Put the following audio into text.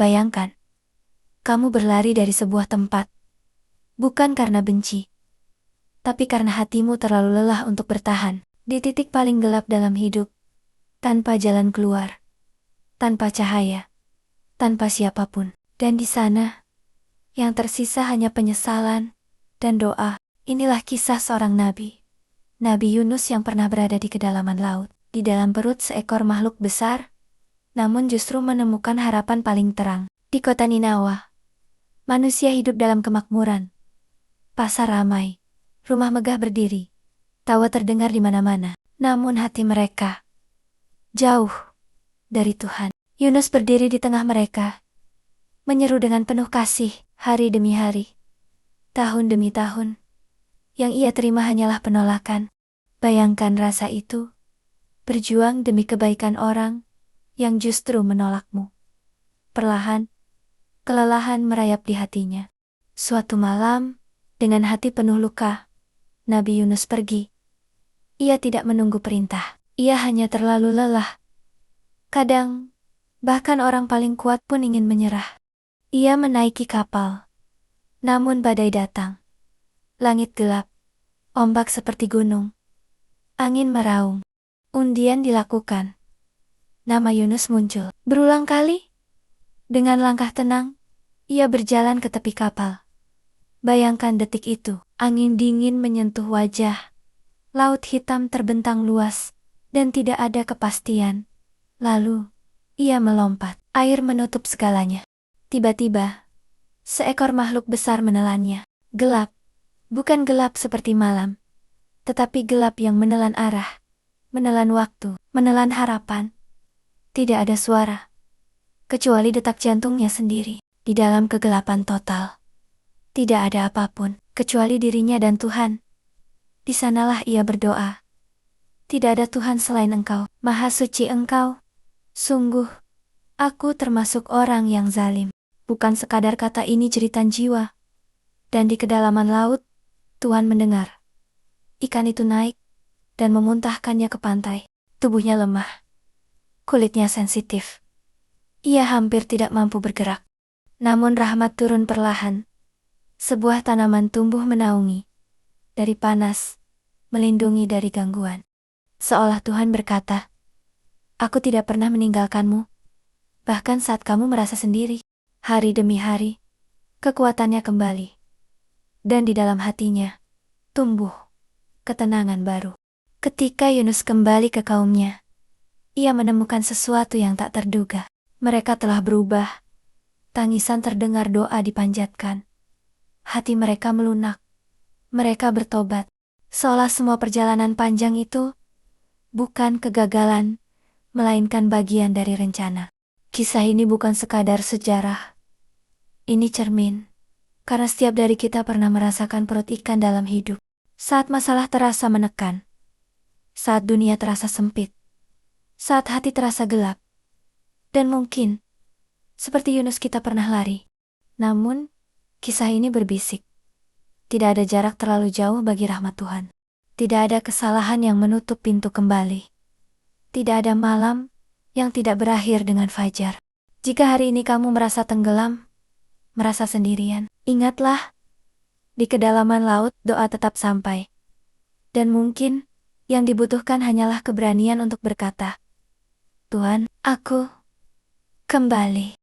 Bayangkan, kamu berlari dari sebuah tempat, bukan karena benci, tapi karena hatimu terlalu lelah untuk bertahan, di titik paling gelap dalam hidup, tanpa jalan keluar, tanpa cahaya, tanpa siapapun. Dan di sana, yang tersisa hanya penyesalan dan doa. Inilah kisah seorang nabi. Nabi Yunus yang pernah berada di kedalaman laut, di dalam perut seekor makhluk besar, namun justru menemukan harapan paling terang. Di kota Ninawa, manusia hidup dalam kemakmuran. Pasar ramai, rumah megah berdiri, tawa terdengar di mana-mana. Namun hati mereka jauh dari Tuhan. Yunus berdiri di tengah mereka, menyeru dengan penuh kasih, hari demi hari, tahun demi tahun. Yang ia terima hanyalah penolakan. Bayangkan rasa itu, berjuang demi kebaikan orang yang justru menolakmu. Perlahan, kelelahan merayap di hatinya. Suatu malam, dengan hati penuh luka, Nabi Yunus pergi. Ia tidak menunggu perintah. Ia hanya terlalu lelah. Kadang, bahkan orang paling kuat pun ingin menyerah. Ia menaiki kapal. Namun badai datang. Langit gelap. Ombak seperti gunung. Angin meraung. Undian dilakukan. Nama Yunus muncul. Berulang kali, dengan langkah tenang, ia berjalan ke tepi kapal. Bayangkan detik itu, angin dingin menyentuh wajah. Laut hitam terbentang luas, dan tidak ada kepastian. Lalu, ia melompat. Air menutup segalanya. Tiba-tiba, seekor makhluk besar menelannya. Gelap. Bukan gelap seperti malam, tetapi gelap yang menelan arah, menelan waktu, menelan harapan. Tidak ada suara, kecuali detak jantungnya sendiri. Di dalam kegelapan total, tidak ada apapun, kecuali dirinya dan Tuhan. Di sanalah ia berdoa. Tidak ada Tuhan selain Engkau, Maha Suci Engkau. Sungguh, aku termasuk orang yang zalim. Bukan sekadar kata ini jeritan jiwa. Dan di kedalaman laut, Tuhan mendengar. Ikan itu naik, dan memuntahkannya ke pantai. Tubuhnya lemah. Kulitnya sensitif. Ia hampir tidak mampu bergerak. Namun rahmat turun perlahan. Sebuah tanaman tumbuh menaungi. Dari panas, melindungi dari gangguan. Seolah Tuhan berkata, aku tidak pernah meninggalkanmu. Bahkan saat kamu merasa sendiri. Hari demi hari, kekuatannya kembali. Dan di dalam hatinya, tumbuh ketenangan baru. Ketika Yunus kembali ke kaumnya, ia menemukan sesuatu yang tak terduga. Mereka telah berubah. Tangisan terdengar, doa dipanjatkan. Hati mereka melunak. Mereka bertobat. Seolah semua perjalanan panjang itu bukan kegagalan, melainkan bagian dari rencana. Kisah ini bukan sekadar sejarah. Ini cermin. Karena setiap dari kita pernah merasakan perut ikan dalam hidup. Saat masalah terasa menekan. Saat dunia terasa sempit. Saat hati terasa gelap. Dan mungkin, seperti Yunus, kita pernah lari. Namun, kisah ini berbisik. Tidak ada jarak terlalu jauh bagi rahmat Tuhan. Tidak ada kesalahan yang menutup pintu kembali. Tidak ada malam yang tidak berakhir dengan fajar. Jika hari ini kamu merasa tenggelam, merasa sendirian, ingatlah, di kedalaman laut doa tetap sampai. Dan mungkin, yang dibutuhkan hanyalah keberanian untuk berkata, Tuhan, aku kembali.